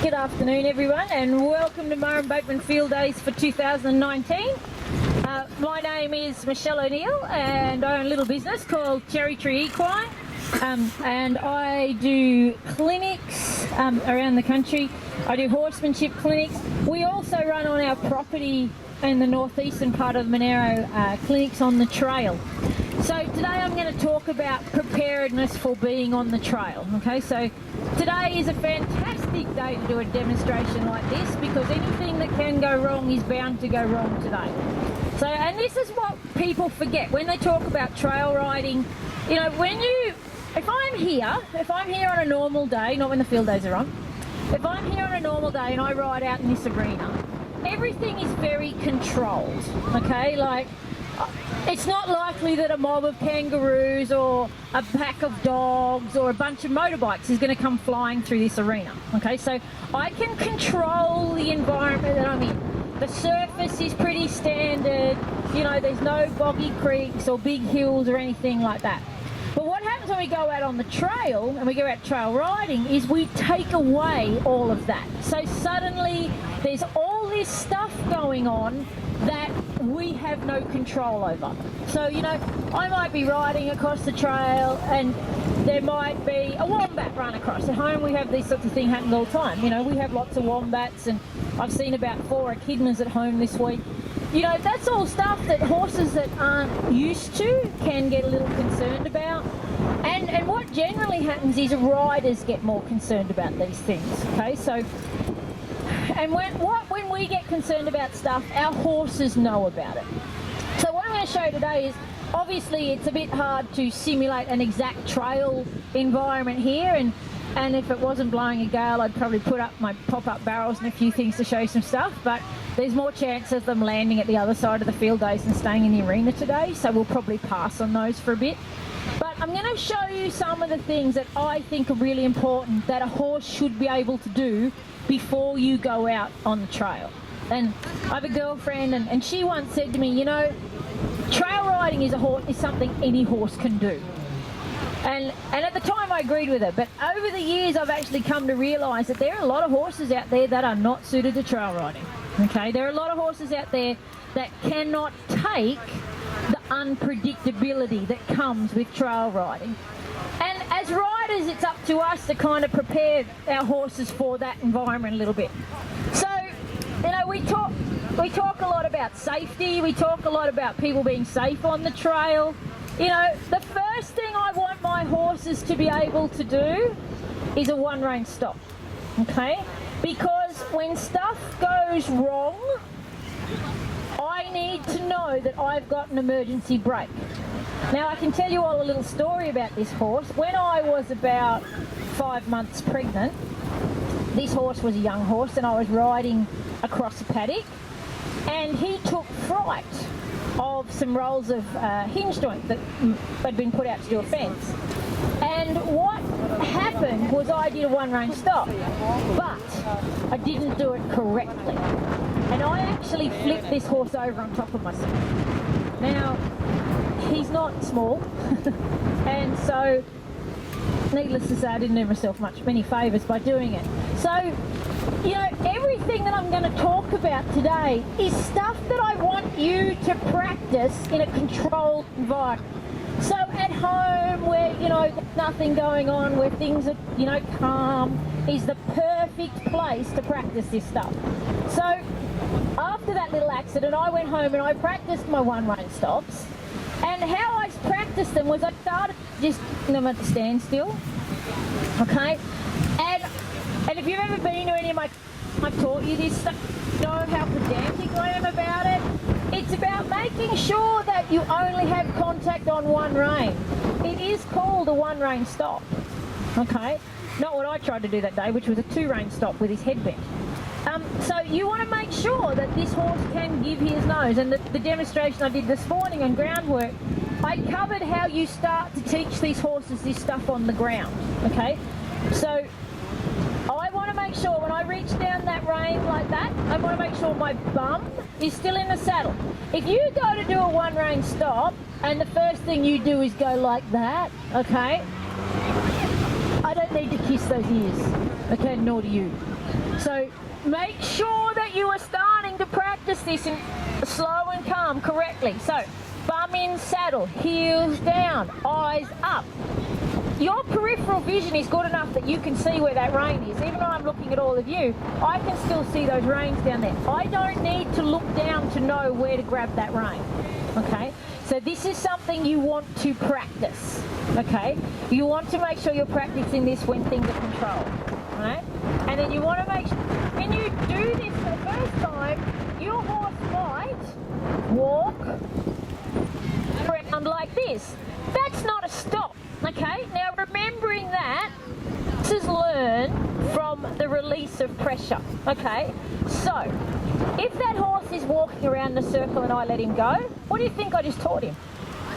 Good afternoon, everyone, and welcome to Murray Boatman Field Days for 2019. My name is Michelle O'Neill, and I own a little business called Cherry Tree Equine, and I do clinics around the country. I do horsemanship clinics. We also run on our property in the northeastern part of Monero clinics on the trail. So today I'm going to talk about preparedness for being on the trail. Okay, so today is a fantastic day to do a demonstration like this because anything that can go wrong is bound to go wrong today. So, and this is what people forget when they talk about trail riding. You know, if I'm here on a normal day, not when the field days are on, if I'm here on a normal day and I ride out in this arena, everything is very controlled, okay? Like, it's not likely that a mob of kangaroos or a pack of dogs or a bunch of motorbikes is going to come flying through this arena, okay? So I can control the environment that I'm in. The surface is pretty standard, you know, there's no boggy creeks or big hills or anything like that. But what happens when we go out on the trail and we go out trail riding is we take away all of that. So suddenly there's all this stuff going on that we have no control over. So, you know, I might be riding across the trail and there might be a wombat run across. At home we have these sorts of things happen all the time. You know, we have lots of wombats, and I've seen about 4 echidnas at home this week. You know, that's all stuff that horses that aren't used to can get a little concerned about. And what generally happens is riders get more concerned about these things, okay? So, and when we get concerned about stuff, our horses know about it. So what I'm going to show you today is, obviously it's a bit hard to simulate an exact trail environment here, and if it wasn't blowing a gale, I'd probably put up my pop-up barrels and a few things to show you some stuff, but there's more chance of them landing at the other side of the field days than staying in the arena today, so we'll probably pass on those for a bit. But I'm going to show you some of the things that I think are really important that a horse should be able to do before you go out on the trail. And I have a girlfriend, and she once said to me, you know, trail riding is something any horse can do. And at the time I agreed with her, but over the years I've actually come to realise that there are a lot of horses out there that are not suited to trail riding. Okay, there are a lot of horses out there that cannot take the unpredictability that comes with trail riding. And as riders, it's up to us to kind of prepare our horses for that environment a little bit. So, you know, we talk a lot about safety, we talk a lot about people being safe on the trail. You know, the first thing I want my horses to be able to do is a one-rein stop, okay? Because when stuff goes wrong, I need to know that I've got an emergency brake. Now, I can tell you all a little story about this horse. When I was about 5 months pregnant, this horse was a young horse and I was riding across a paddock, and he took fright of some rolls of hinge joint that had been put out to do a fence. And what happened was I did a one-rein stop, but I didn't do it correctly. And I actually flipped this horse over on top of myself. Now, he's not small, and so needless to say, I didn't do myself many favours by doing it. So, you know, everything that I'm going to talk about today is stuff that I want you to practice in a controlled environment. So at home, where, you know, there's nothing going on, where things are, you know, calm, is the perfect place to practice this stuff. So after that little accident, I went home and I practiced my one-rein stops. And how I practiced them was I started just them at the standstill, okay? And if you've ever been to any of I've taught you this stuff, you know how pedantic I am about it. It's about making sure that you only have contact on one rein. It is called a one-rein stop, okay? Not what I tried to do that day, which was a 2-rein stop with his head bent. So you want to make sure that this horse can give his nose. And the demonstration I did this morning on groundwork, I covered how you start to teach these horses this stuff on the ground, okay? So I want to make sure when I reach down that rein like that, I want to make sure my bum is still in the saddle. If you go to do a one-rein stop and the first thing you do is go like that, okay, I don't need to kiss those ears, okay, nor do you. So make sure that you are starting to practice this in slow and calm correctly. So bum in saddle, heels down, eyes up. Your peripheral vision is good enough that you can see where that rein is. Even though I'm looking at all of you, I can still see those reins down there. I don't need to look down to know where to grab that rein. Okay? So this is something you want to practice. Okay? You want to make sure you're practicing this when things are controlled. Right? And then you want to make sure, when you do this for the first time, your horse might walk around like this. That's not a stop. Okay, now remembering that, this is learned from the release of pressure. Okay, so if that horse is walking around the circle and I let him go, what do you think I just taught him?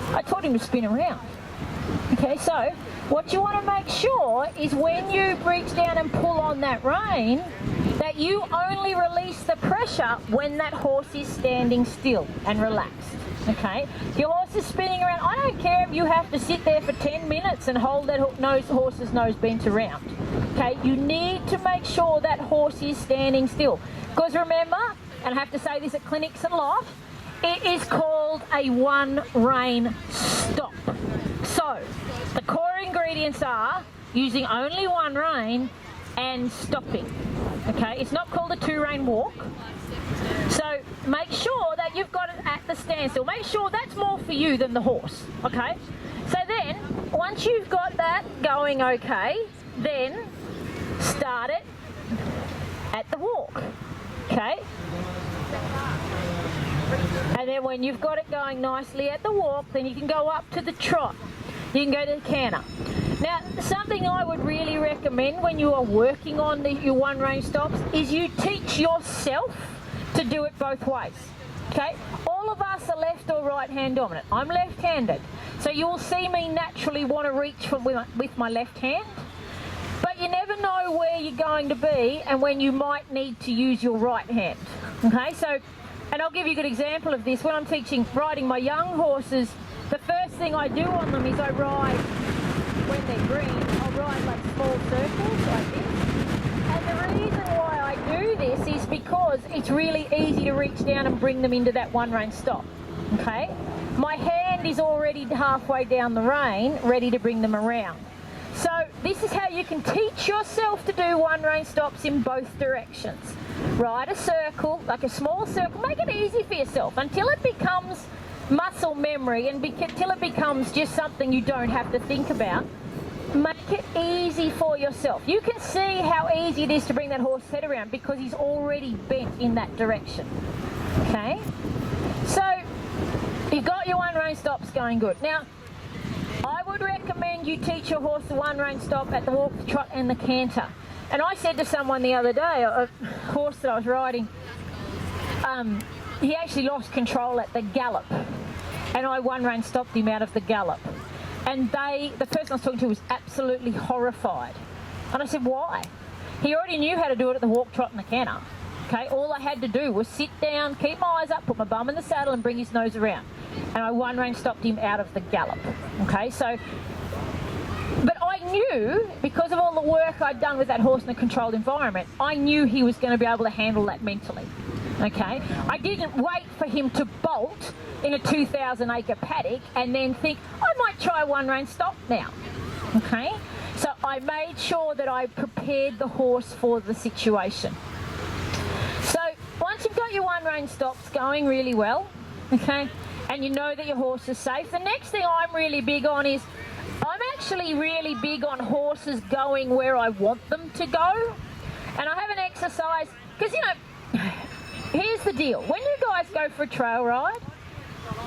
I taught him to spin around. Okay, so what you want to make sure is when you reach down and pull on that rein, that you only release the pressure when that horse is standing still and relaxed. Okay, if your horse is spinning around, I don't care if you have to sit there for 10 minutes and hold that horse's nose bent around. Okay, you need to make sure that horse is standing still. Because remember, and I have to say this at clinics a lot, it is called a one rein stop. So the core ingredients are using only one rein and stopping. Okay, it's not called a two rein walk. So make sure that you've got it at the standstill. Make sure that's more for you than the horse, okay? So then, once you've got that going okay, then start it at the walk, okay? And then when you've got it going nicely at the walk, then you can go up to the trot. You can go to the canter. Now, something I would really recommend when you are working on your one rein stops is you teach yourself to do it both ways. Okay, all of us are left or right hand dominant. I'm left-handed, so you'll see me naturally want to reach with my left hand, but you never know where you're going to be and when you might need to use your right hand. Okay, so, and I'll give you a good example of this. When I'm riding my young horses, the first thing I do on them is I ride, when they're green, I'll ride like small circles like this. And the reason why I do this is because it's really easy to reach down and bring them into that one rein stop. Okay? My hand is already halfway down the rein, ready to bring them around. So this is how you can teach yourself to do one rein stops in both directions. Ride a circle, like a small circle, make it easy for yourself until it becomes muscle memory and until it becomes just something you don't have to think about. Make it easy for yourself. You can see how easy it is to bring that horse head around because he's already bent in that direction. Okay? So, you've got your one rein stops going good. Now, I would recommend you teach your horse the one rein stop at the walk, the trot and the canter. And I said to someone the other day, a horse that I was riding, he actually lost control at the gallop. And I one rein stopped him out of the gallop. And the person I was talking to was absolutely horrified. And I said, why? He already knew how to do it at the walk, trot and the canter. Okay, all I had to do was sit down, keep my eyes up, put my bum in the saddle and bring his nose around. And I one rein stopped him out of the gallop. Okay, so, but I knew, because of all the work I'd done with that horse in a controlled environment, I knew he was going to be able to handle that mentally. Okay, I didn't wait for him to bolt in a 2,000 acre paddock and then think, I might try one rein stop now. Okay, so I made sure that I prepared the horse for the situation. So once you've got your one rein stops going really well, okay, and you know that your horse is safe, the next thing I'm really big on is, I'm actually really big on horses going where I want them to go. And I have an exercise, because you know, here's the deal. When you guys go for a trail ride,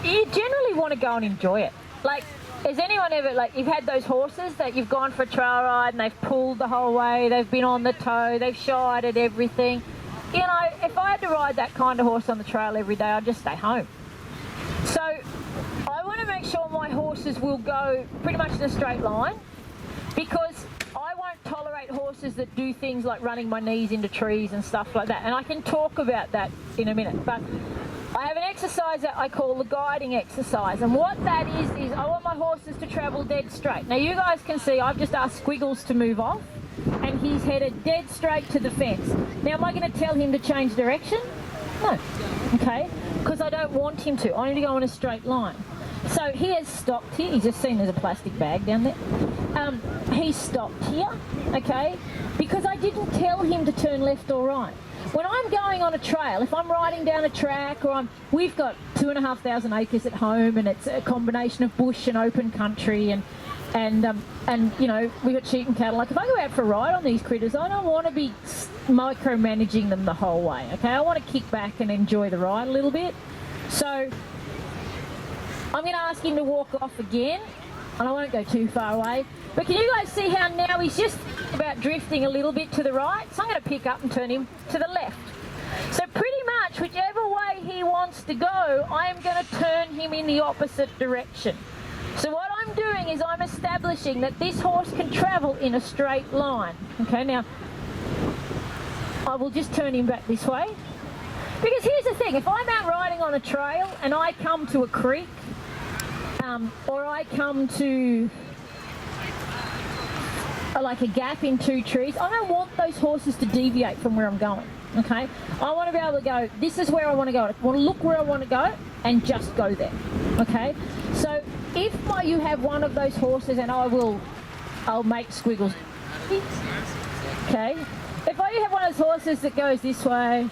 you generally want to go and enjoy it. Like, has anyone ever, like, you've had those horses that you've gone for a trail ride and they've pulled the whole way, they've been on the toe, they've shied at everything. You know, if I had to ride that kind of horse on the trail every day, I'd just stay home. So I want to make sure my horses will go pretty much in a straight line, because I won't tolerate horses that do things like running my knees into trees and stuff like that. And I can talk about that in a minute. But I have an exercise that I call the guiding exercise. And what that is I want my horses to travel dead straight. Now you guys can see I've just asked Squiggles to move off. and he's headed dead straight to the fence. Now, am I going to tell him to change direction? No. Okay? Because I don't want him to. I need to go in a straight line. So he has stopped here. He's just seen there's a plastic bag down there. He stopped here, okay, because I didn't tell him to turn left or right. When I'm going on a trail, if I'm riding down a track, or we've got 2,500 acres at home, and it's a combination of bush and open country, and you know, we've got sheep and cattle. Like, if I go out for a ride on these critters, I don't want to be micromanaging them the whole way, okay? I want to kick back and enjoy the ride a little bit. So I'm going to ask him to walk off again, and I won't go too far away. But can you guys see how now he's just about drifting a little bit to the right? So I'm going to pick up and turn him to the left. So pretty much whichever way he wants to go, I am going to turn him in the opposite direction. So what I'm doing is I'm establishing that this horse can travel in a straight line. Okay, now I will just turn him back this way. Because here's the thing, if I'm out riding on a trail and I come to a creek, or I come to like a gap in two trees, I don't want those horses to deviate from where I'm going, okay? I want to be able to go, this is where I want to go. I want to look where I want to go and just go there, okay? So if you have one of those horses, and I'll make squiggles, okay? If I have one of those horses that goes this way,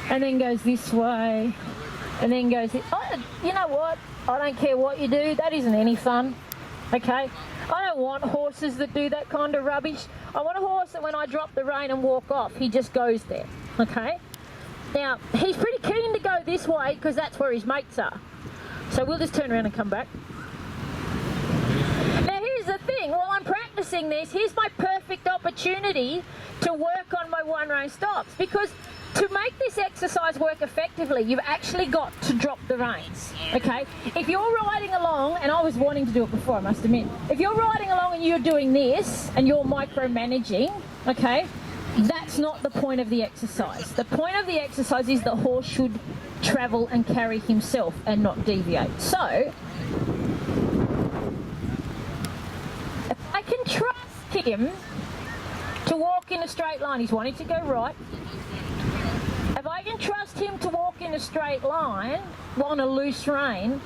and then goes this way, and then goes this, you know what? I don't care what you do, that isn't any fun, okay? I don't want horses that do that kind of rubbish. I want a horse that when I drop the rein and walk off, he just goes there, okay? Now, he's pretty keen to go this way because that's where his mates are. So we'll just turn around and come back. Now, here's the thing. While I'm practicing this, here's my perfect opportunity to work on my one-rein stops, because to make this exercise work effectively, you've actually got to drop the reins, okay? If you're riding along, and I was wanting to do it before, I must admit, if you're riding along and you're doing this and you're micromanaging, okay, that's not the point of the exercise. The point of the exercise is the horse should travel and carry himself and not deviate. So, if I can trust him to walk in a straight line, he's wanting to go right. If I can trust him to walk in a straight line on a loose rein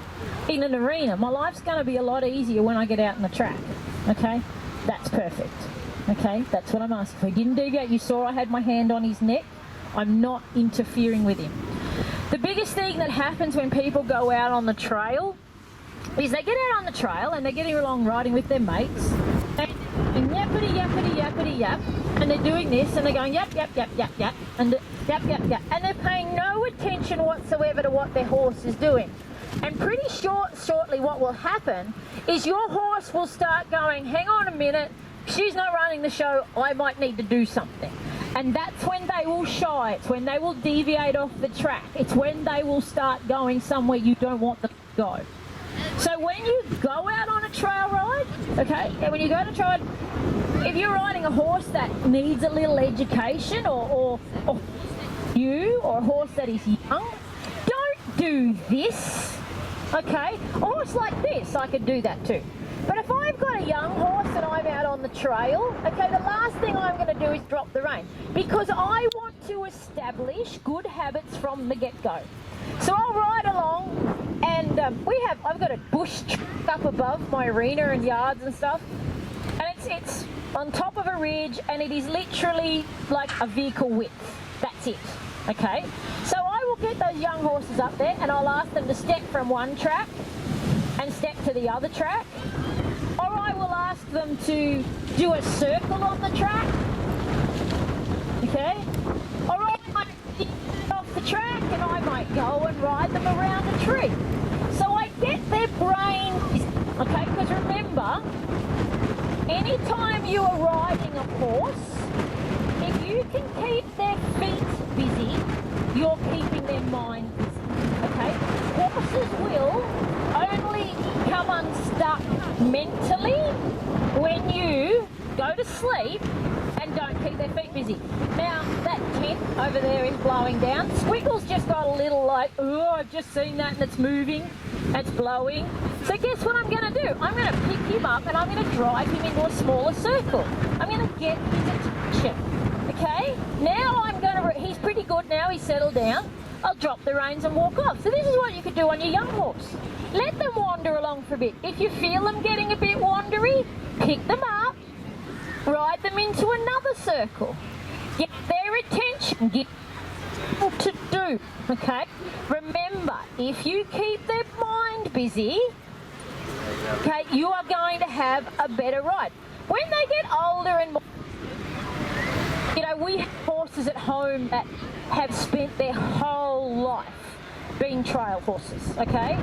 in an arena, my life's going to be a lot easier when I get out on the track, okay? That's perfect, okay? That's what I'm asking for. He didn't deviate. You saw I had my hand on his neck. I'm not interfering with him. The biggest thing that happens when people go out on the trail is they get out on the trail and they're getting along riding with their mates, and yappity, yappity, yappity, yap, and they're doing this, and they're going yap, yap, yap, yap, yap, and yap, yap, yap, and they're paying no attention whatsoever to what their horse is doing. And pretty shortly what will happen is your horse will start going, hang on a minute, she's not running the show, I might need to do something. And that's when they will shy, it's when they will deviate off the track, it's when they will start going somewhere you don't want them to go. So when you go out on a trail ride, okay, and when you go on a trail ride, if you're riding a horse that needs a little education, or a horse that is young, don't do this, okay? A horse like this, I could do that too. But if I've got a young horse and I'm out on the trail, okay, the last thing I'm going to do is drop the rein, because I want to establish good habits from the get-go. So I'll ride along, and I've got a bush up above my arena and yards and stuff, and it's on top of a ridge, and it is literally like a vehicle width. That's it, okay? So I will get those young horses up there, and I'll ask them to step from one track and step to the other track, or I will ask them to do a circle on the track, okay? Or I might get off the track and I might go and ride them around a tree. So I get their brain, okay, because remember, anytime you are riding a horse, if you can keep their feet busy, you're keeping their mind busy, okay? Horses will only come unstuck mentally when you go to sleep and don't keep their feet busy. Now, that tent over there is blowing down. Squiggles just got a little like, oh, I've just seen that and it's moving, it's blowing. So guess what I'm going to do? I'm going to pick him up and I'm going to drive him into a smaller circle. I'm going to get his attention. Okay? Now I'm going to, he's pretty good now, he's settled down. I'll drop the reins and walk off. So this is what you could do on your young horse. Let them wander along for a bit. If you feel them getting a bit wandery, pick them up, ride them into another circle. Get their attention, get what to do, okay? Remember, if you keep their mind busy, okay, you are going to have a better ride. When they get older and more, you know, we have horses at home that have spent their whole life being trail horses, okay?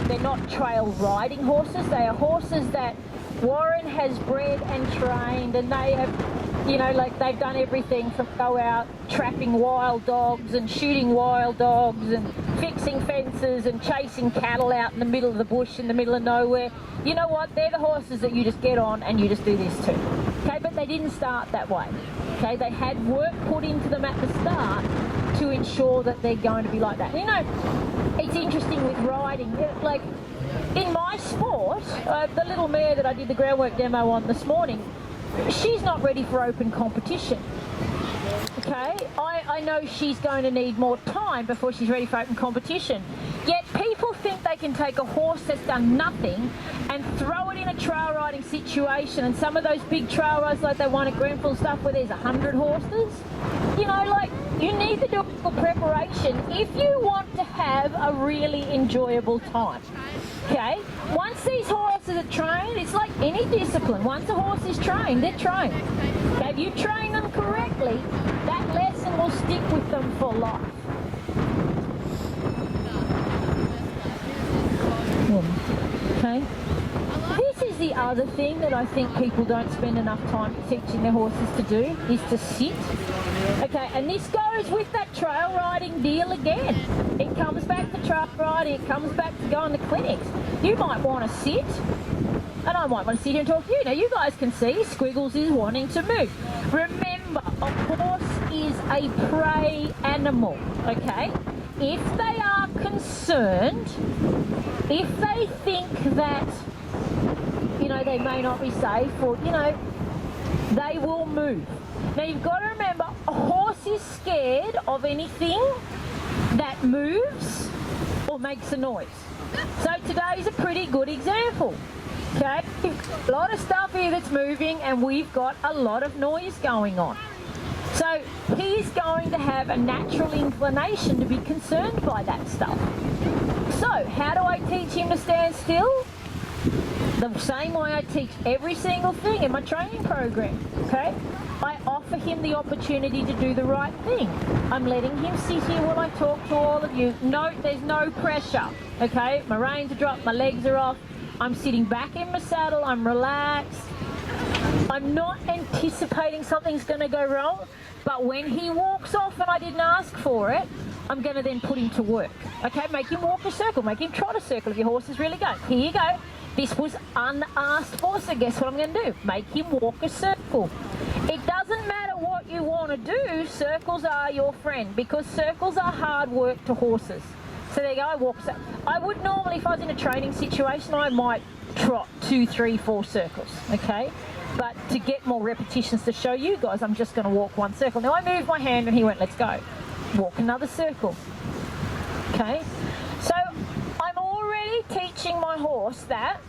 They're not trail riding horses. They are horses that Warren has bred and trained, and they have, you know, like they've done everything from go out trapping wild dogs and shooting wild dogs and fixing fences and chasing cattle out in the middle of the bush in the middle of nowhere. You know what? They're the horses that you just get on and you just do this to. Okay, but they didn't start that way. Okay, they had work put into them at the start to ensure that they're going to be like that. You know, it's interesting with riding. Like in my sport, the little mare that I did the groundwork demo on this morning, she's not ready for open competition. Okay, I know she's going to need more time before she's ready for open competition. Yet people think they can take a horse that's done nothing and throw it in a trail riding situation, and some of those big trail rides like they won at Grenfell stuff where there's 100 horses, you know, like you need to do a preparation if you want to have a really enjoyable time. Okay, once these horses are trained, it's like any discipline. Once a horse is trained, they're trained. Okay, if you train them correctly, that lesson will stick with them for life. Okay. This is the other thing that I think people don't spend enough time teaching their horses to do, is to sit. Okay, and this goes with that trail riding deal again. It comes back to trail riding, it comes back to going to clinics. You might want to sit, and I might want to sit here and talk to you. Now you guys can see Squiggles is wanting to move. Remember, a horse is a prey animal, okay? If they are concerned, if they think that, you know, they may not be safe, or, you know, they will move. Now you've got to remember, a horse is scared of anything that moves or makes a noise. So today's a pretty good example. Okay, a lot of stuff here that's moving and we've got a lot of noise going on. So he's going to have a natural inclination to be concerned by that stuff. So how do I teach him to stand still? The same way I teach every single thing in my training program, okay? I offer him the opportunity to do the right thing. I'm letting him sit here while I talk to all of you. No, there's no pressure, okay? My reins are dropped, my legs are off. I'm sitting back in my saddle, I'm relaxed. I'm not anticipating something's going to go wrong, but when he walks off and I didn't ask for it, I'm going to then put him to work. Okay, make him walk a circle, make him trot a circle if your horse is really going. Here you go. This was unasked for, so guess what I'm going to do? Make him walk a circle. It doesn't matter what you want to do, circles are your friend, because circles are hard work to horses. So there you go, I walk. I would normally, if I was in a training situation, I might trot 2, 3, 4 circles, okay? But to get more repetitions to show you guys, I'm just going to walk one circle. Now I moved my hand and he went, let's go. Walk another circle, okay? So I'm already teaching my horse that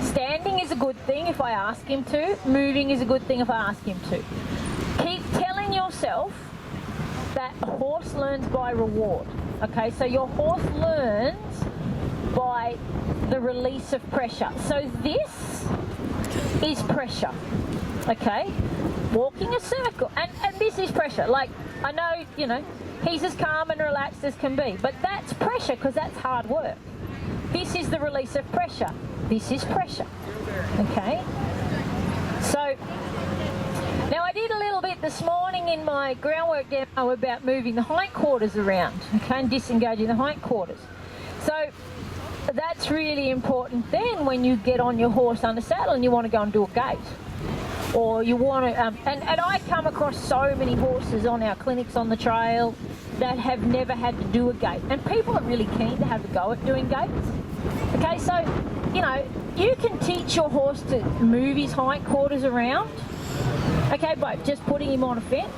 standing is a good thing if I ask him to, moving is a good thing if I ask him to. Keep telling yourself that a horse learns by reward, okay? So your horse learns by the release of pressure. So this is pressure, okay? Walking a circle, and this is pressure. Like, I know, you know, he's as calm and relaxed as can be, but that's pressure because that's hard work. This is the release of pressure. This is pressure, okay? So, now I did a little bit this morning in my groundwork demo about moving the hindquarters around, okay, and disengaging the hindquarters. So, that's really important then when you get on your horse under saddle and you want to go and do a gait. or you want to, and I come across so many horses on our clinics on the trail that have never had to do a gait, and people are really keen to have a go at doing gaits. Okay, so, you know, you can teach your horse to move his hindquarters around, okay, by just putting him on a fence.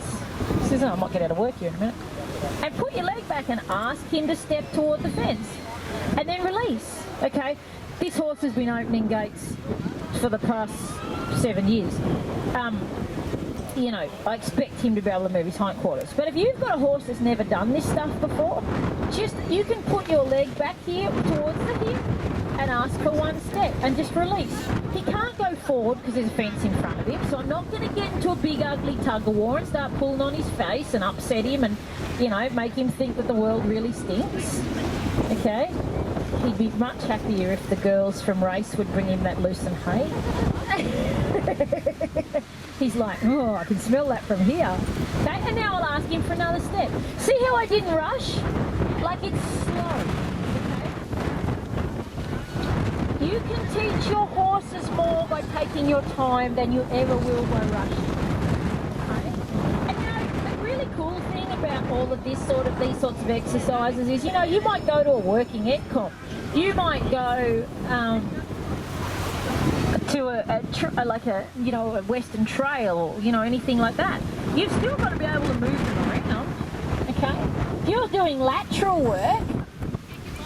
Says, I might get out of work here in a minute. And put your leg back and ask him to step toward the fence. And then release, okay? This horse has been opening gates for the past 7 years. You know, I expect him to be able to move his hindquarters. But if you've got a horse that's never done this stuff before, just, you can put your leg back here towards the hip and ask for one step and just release. He can't go forward because there's a fence in front of him, so I'm not going to get into a big ugly tug of war and start pulling on his face and upset him and, you know, make him think that the world really stinks. Okay? He'd be much happier if the girls from race would bring him that loosened hay. He's like, oh, I can smell that from here. Okay, and now I'll ask him for another step. See how I didn't rush? Like, it's slow. Okay? You can teach your horses more by taking your time than you ever will by rushing. Okay? And now, the really cool thing about all of these sorts of exercises is, you know, you might go to a working ed comp. You might go to a Western Trail, or, you know, anything like that. You've still got to be able to move them around, okay? If you're doing lateral work,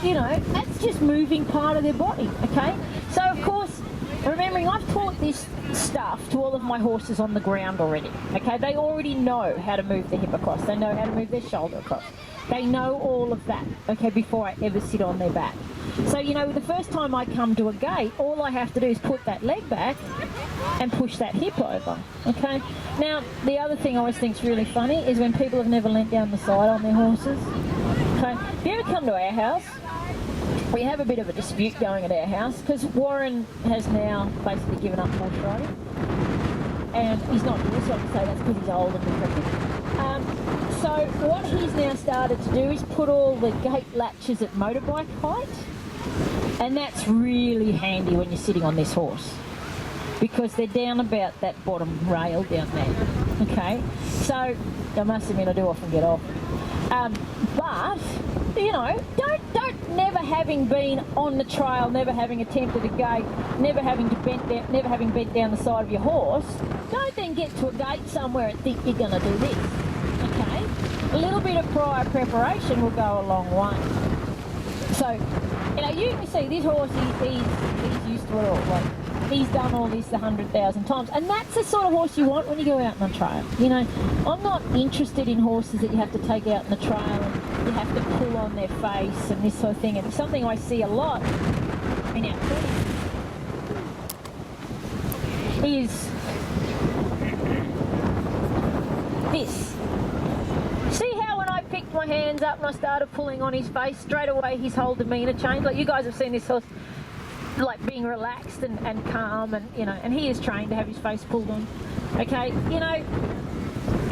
you know, that's just moving part of their body, okay? So, of course, remembering I've taught this stuff to all of my horses on the ground already, okay? They already know how to move their hip across. They know how to move their shoulder across. They know all of that, okay, before I ever sit on their back. So, you know, the first time I come to a gait, all I have to do is put that leg back and push that hip over, okay? Now, the other thing I always think is really funny is when people have never leant down the side on their horses. Okay, if you ever come to our house, we have a bit of a dispute going at our house because Warren has now basically given up horse riding. And he's not here, so I can say that's because he's old and decrepit. So what he's now started to do is put all the gate latches at motorbike height, and that's really handy when you're sitting on this horse because they're down about that bottom rail down there. Okay, so I must admit I do often get off, but you know, don't never having been on the trail, never having attempted a gate, never having bent down the side of your horse, don't then get to a gate somewhere and think you're going to do this. Okay, a little bit of prior preparation will go a long way. So, you know, you can see this horse, he's used to it all. Like, he's done all this 100,000 times, and that's the sort of horse you want when you go out on the trail. You know, I'm not interested in horses that you have to take out in the trail and you have to pull on their face and this sort of thing. And something I see a lot in our clinic is this. See how when I picked my hands up and I started pulling on his face, straight away his whole demeanour changed? Like, you guys have seen this horse like being relaxed and calm, and you know, and he is trained to have his face pulled on. Okay, you know,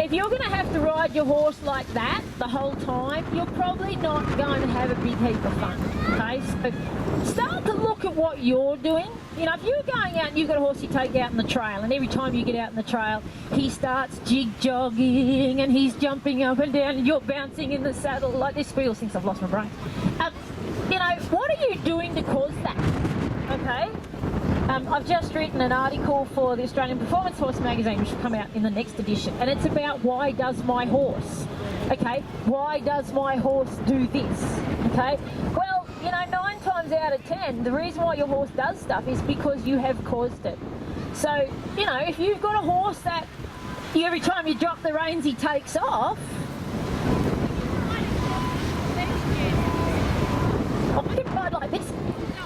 if you're going to have to ride your horse like that the whole time, you're probably not going to have a big heap of fun. Okay, so start to look at what you're doing. You know, if you're going out and you've got a horse you take out in the trail, and every time you get out in the trail, he starts jig-jogging and he's jumping up and down and you're bouncing in the saddle like this. Squeal thinks I've lost my brain. You know, what are you doing to cause that? Okay, I've just written an article for the Australian Performance Horse magazine, which will come out in the next edition, and it's about why does my horse, okay, why does my horse do this, okay? Well, you know, 9 times out of 10, the reason why your horse does stuff is because you have caused it. So, you know, if you've got a horse that every time you drop the reins he takes off, like this,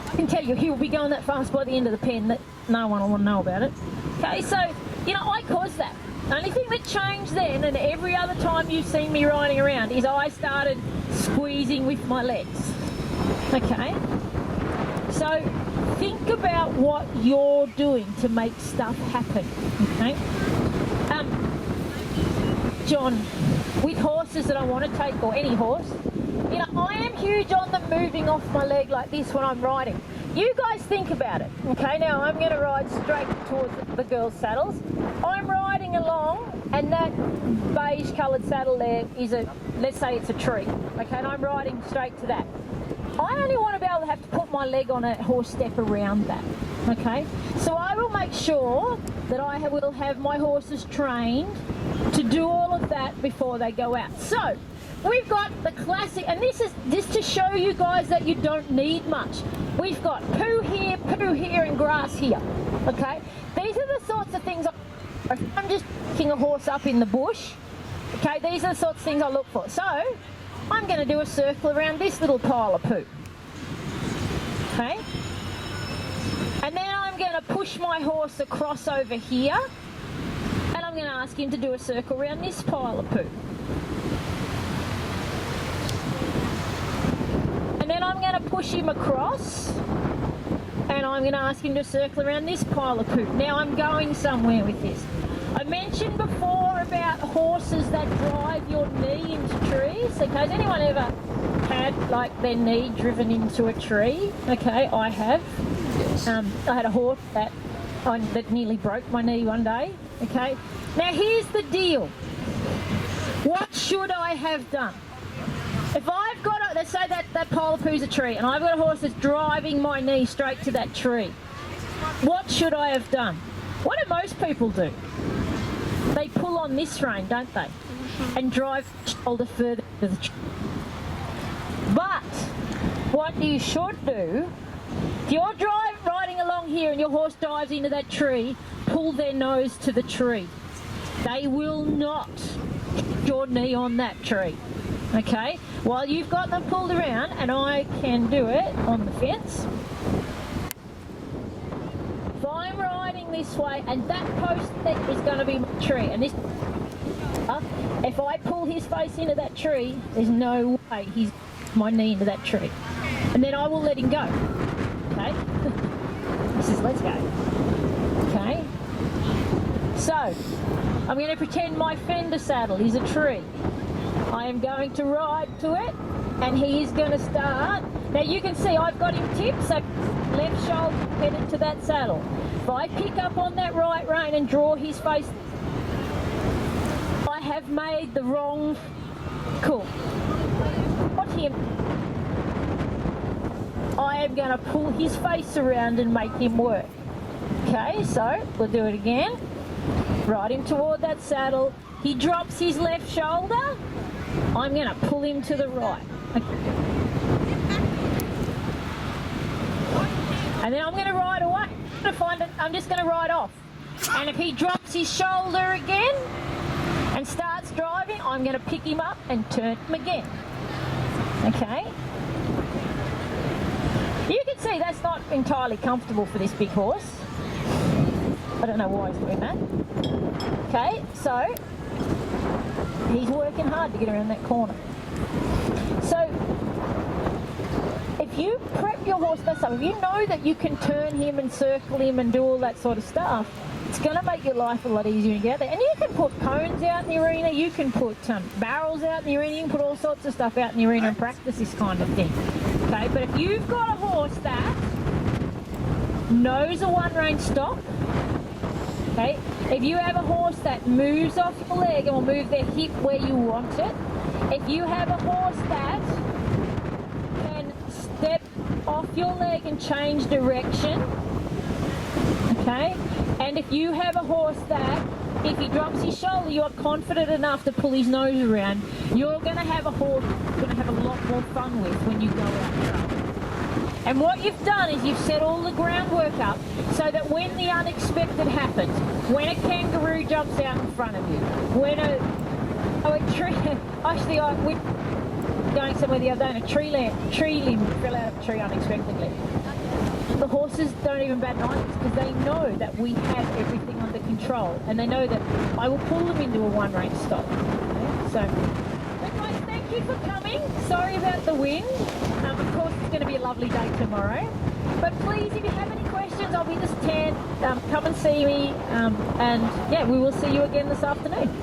I can tell you he will be going that fast by the end of the pen that no one will want to know about it. Okay, so, you know, I caused that. The only thing that changed then, and every other time you've seen me riding around, is I started squeezing with my legs. Okay? So, think about what you're doing to make stuff happen. Okay? John, with horses that I want to take, or any horse, You know, I am huge on the moving off my leg like this when I'm riding. You guys think about it, okay? Now I'm going to ride straight towards the girls' saddles. I'm riding along, and that beige coloured saddle there is let's say it's a tree, okay? And I'm riding straight to that. I only want to be able to have to put my leg on a horse step around that, okay? So I will make sure that I will have my horses trained to do all of that before they go out. So we've got the classic, and this is just to show you guys that you don't need much. We've got poo here, and grass here, okay? These are the sorts of things, if I'm just picking a horse up in the bush, okay, these are the sorts of things I look for. So I'm going to do a circle around this little pile of poo, okay? And then I'm going to push my horse across over here, and I'm going to ask him to do a circle around this pile of poo. And then I'm going to push him across, and I'm going to ask him to circle around this pile of poo. Now I'm going somewhere with this. I mentioned before about horses that drive your knee into trees. Okay, has anyone ever had like their knee driven into a tree? Okay, I have. Yes. I had a horse that nearly broke my knee one day. Okay, now here's the deal. What should I have done? If I've got let's say that pile of poo's a tree, and I've got a horse that's driving my knee straight to that tree, what should I have done? What do most people do? They pull on this rein, don't they? And drive the shoulder further to the tree. But what you should do, if you're riding along here and your horse dives into that tree, pull their nose to the tree. They will not hit your knee on that tree. Okay? While you've got them pulled around, and I can do it on the fence. If I'm riding this way, and that post there is going to be my tree, and this, if I pull his face into that tree, there's no way he's my knee into that tree. And then I will let him go. Okay? This is let's go. Okay? So, I'm going to pretend my fender saddle is a tree. I am going to ride to it, and he is going to start. Now you can see I've got him tipped, so left shoulder headed to that saddle. If I pick up on that right rein and draw his face, I have made the wrong call. Watch him. I am going to pull his face around and make him work. Okay, so we'll do it again. Ride him toward that saddle. He drops his left shoulder. I'm going to pull him to the right. And then I'm going to ride away. I'm just going to ride off. And if he drops his shoulder again and starts driving, I'm going to pick him up and turn him again. Okay? You can see that's not entirely comfortable for this big horse. I don't know why he's doing that. Okay, so he's working hard to get around that corner. So if you prep your horse best up, if you know that you can turn him and circle him and do all that sort of stuff, it's going to make your life a lot easier to get there. And you can put cones out in the arena, you can put barrels out in the arena, you can put all sorts of stuff out in the arena and practice this kind of thing. Okay, but if you've got a horse that knows a one-rein stop, okay, if you have a horse that moves off your leg and will move their hip where you want it, if you have a horse that can step off your leg and change direction, okay, and if you have a horse that, if he drops his shoulder, you are confident enough to pull his nose around, you're going to have a horse you're going to have a lot more fun with when you go out trail. And what you've done is you've set all the groundwork up so that when the unexpected happens, when a kangaroo jumps out in front of you, when a tree, actually we're going somewhere the other day and a tree limb fell out of a tree unexpectedly. The horses don't even bat an eye because they know that we have everything under control, and they know that I will pull them into a one-rein stop. Okay? So, but guys, thank you for coming. Sorry about the wind. Of course, it's going to be a lovely day tomorrow. But please, if you have any questions, I'll be this tent. Come and see me, and yeah, we will see you again this afternoon.